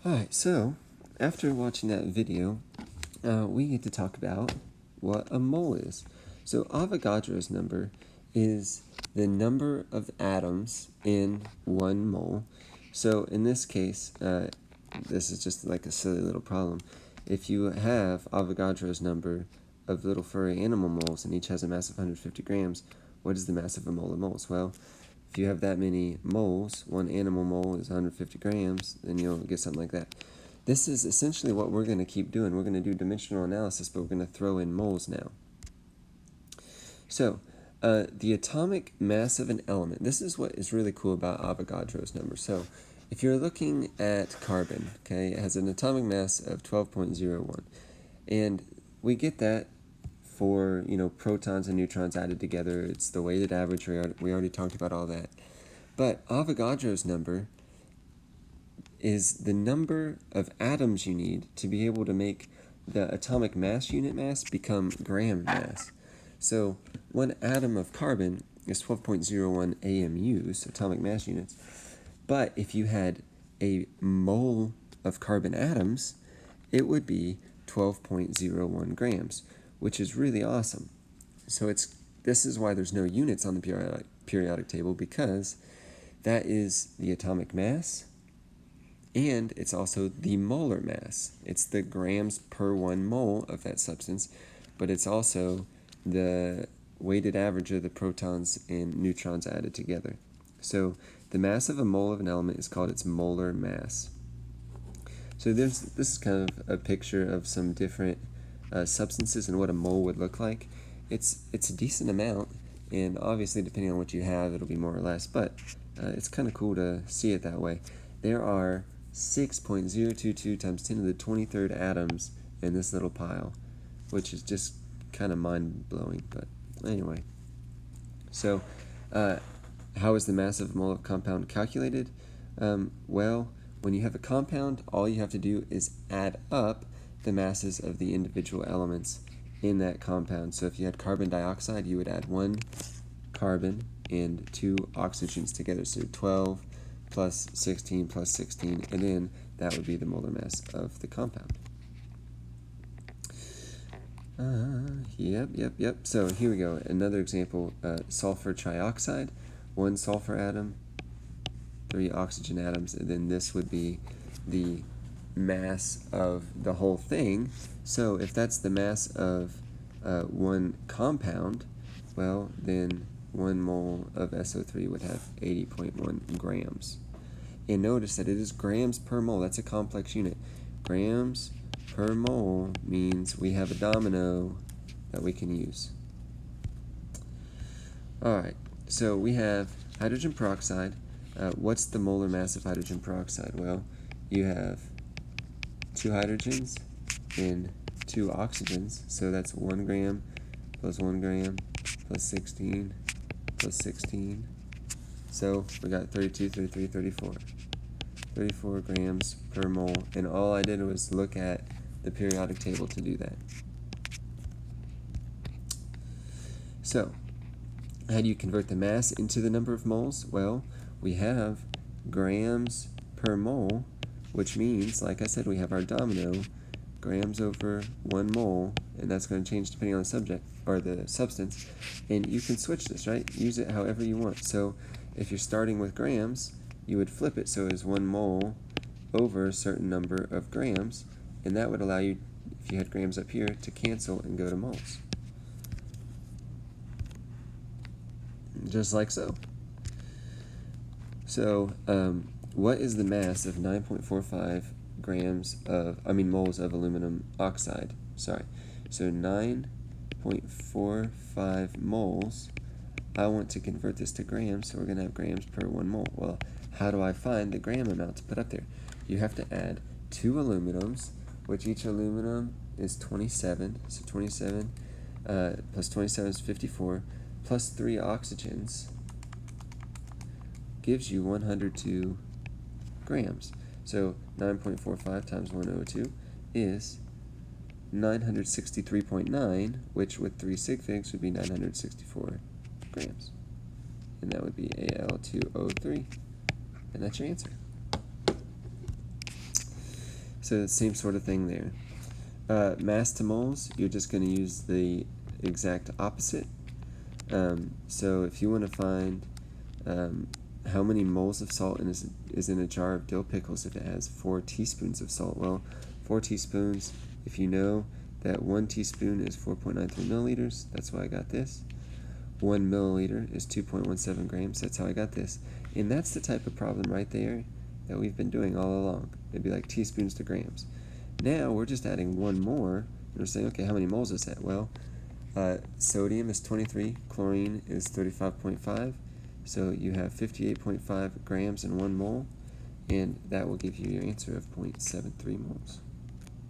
Alright, so after watching that video, we get to talk about what a mole is. So Avogadro's number is the number of atoms in one mole. So in this case, this is just like a silly little problem. If you have Avogadro's number of little furry animal moles and each has a mass of 150 grams, what is the mass of a mole of moles? Well, if you have that many moles, one animal mole is 150 grams, then you'll get something like that. This is essentially what we're going to keep doing. We're going to do dimensional analysis, but we're going to throw in moles now. So, the atomic mass of an element, this is what is really cool about Avogadro's number. So, if you're looking at carbon, okay, it has an atomic mass of 12.01. And we get that for, protons and neutrons added together. It's the weighted average. We already talked about all that. But Avogadro's number is the number of atoms you need to be able to make the atomic mass unit mass become gram mass. So 1 atom of carbon is 12.01 AMUs, atomic mass units. But if you had a mole of carbon atoms, it would be 12.01 grams, which is really awesome. So this is why there's no units on the periodic table, because that is the atomic mass, and it's also the molar mass. It's the grams per 1 mole of that substance, but it's also the weighted average of the protons and neutrons added together. So the mass of a mole of an element is called its molar mass. So this is kind of a picture of some different substances and what a mole would look like. It's a decent amount, and obviously depending on what you have, it'll be more or less, but it's kind of cool to see it that way. There are 6.022 times 10 to the 23rd atoms in this little pile, which is just kind of mind-blowing, but anyway. So, how is the mass of a mole of compound calculated? Well, when you have a compound, all you have to do is add up the masses of the individual elements in that compound. So if you had carbon dioxide, you would add 1 carbon and 2 oxygens together, so 12 plus 16 plus 16, and then that would be the molar mass of the compound. Yep. So here we go. Another example, sulfur trioxide, 1 sulfur atom, 3 oxygen atoms, and then this would be the mass of the whole thing. So if that's the mass of 1 compound, well, then 1 mole of SO3 would have 80.1 grams. And notice that it is grams per mole. That's a complex unit. Grams per mole means we have a domino that we can use. Alright, so we have hydrogen peroxide. What's the molar mass of hydrogen peroxide? Well, you have 2 hydrogens and 2 oxygens, so that's 1 gram plus 1 gram plus 16 plus 16. So we got 32, 33, 34. 34 grams per mole, and all I did was look at the periodic table to do that. So, how do you convert the mass into the number of moles? Well, we have grams per mole, which means, like I said, we have our domino, grams over 1 mole, and that's going to change depending on the subject, or the substance, and you can switch this, right? Use it however you want. So, if you're starting with grams, you would flip it so it's 1 mole over a certain number of grams, and that would allow you, if you had grams up here, to cancel and go to moles. Just like so. So, what is the mass of 9.45 moles of aluminum oxide? Sorry. So 9.45 moles. I want to convert this to grams, so we're going to have grams per 1 mole. Well, how do I find the gram amount to put up there? You have to add 2 aluminums, which each aluminum is 27. So 27 plus 27 is 54, plus 3 oxygens gives you 102 grams. So 9.45 times 102 is 963.9, which with 3 sig figs would be 964 grams. And that would be Al2O3. And that's your answer. So same sort of thing there. Mass to moles, you're just going to use the exact opposite. So if you want to find how many moles of salt is in a jar of dill pickles if it has 4 teaspoons of salt, well, 4 teaspoons, if you know that 1 teaspoon is 4.93 milliliters, that's why I got this. 1 milliliter is 2.17 grams, that's how I got this. And that's the type of problem right there that we've been doing all along. It'd be like teaspoons to grams. Now we're just adding one more, and we're saying, okay, how many moles is that? Well, sodium is 23, chlorine is 35.5, so you have 58.5 grams in 1 mole, and that will give you your answer of 0.73 moles.